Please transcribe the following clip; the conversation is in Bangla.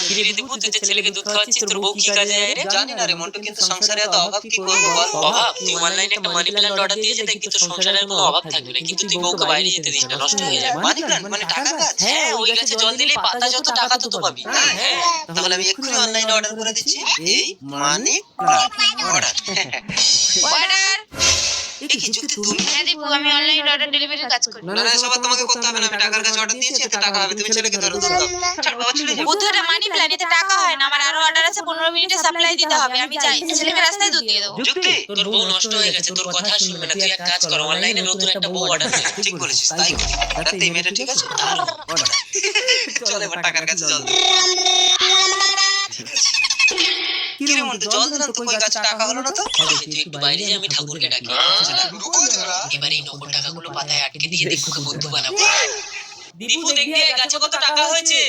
কিরে দীপু, তুই তো ছেলেকে দুধ খাওয়াচ্ছিস, তোর বউ কি কাজে যায় রে? জানি না রে মন্টু, কিন্তু সংসারে এত অভাব কি করবো বল। অভাব? তুই অনলাইনে একটা মানি প্ল্যান্ট অর্ডার দিয়েছে দেখবি তোর সংসারে কোনো অভাব থাকবে না, কিন্তু তুই বউকে বাইরে যেতে দিস না, নষ্ট হয়ে যাবে। মানি প্ল্যান্ট মানে টাকা গাছ? হ্যাঁ, ওই গাছে জল দিলে পাতা যত টাকা তত পাবি। হ্যাঁ, তাহলে আমি এক্ষুনি অনলাইনে অর্ডার করে দিচ্ছি এই মানি প্ল্যান্ট অর্ডার। অর্ডার। কি যুক্তি তুমি? হ্যাঁ দীপু, আমি অনলাইন অর্ডার ডেলিভারির কাজ করি। না না, সবার তোমাকে করতে হবে না, আমি টাকার কাছে অর্ডার দিয়েছি, এতে টাকা হবে, তুমি ছেলেকে ধরো দুধ দাও। ছাড় বাবা, চলে যাও। বুদ্ধটা মানি প্ল্যান, এতে টাকা হয় না। আমার আরো অর্ডার আছে, 15 মিনিটে সাপ্লাই দিতে হবে। আমি যাই, ছেলেকে রাস্তায় দুধ দিয়ে দেবো। যুক্তি? তোর বউ নষ্ট হয়ে গেছে, তোর কথা শুনবে না। তুই এক কাজ কর, অনলাইনে নতুন একটা বউ অর্ডার দে। ঠিক বলেছিস, তাই করি। রাতে মেয়েটা ঠিক আছে? অর্ডার। চল এবার টাকার কাছে জল দে। কি রে মন্টু, জল দিলাম তো কই গাছে টাকা হলো না তো? তুই একটু বাইরে যা, আমি ঠাকুরকে ডাকি। এবার এই নকল টাকাগুলো পাতায় আটকে দিয়ে দীপুকে বন্ধু বানাবো। দীপু, দেখবি গাছে কত টাকা হয়েছে।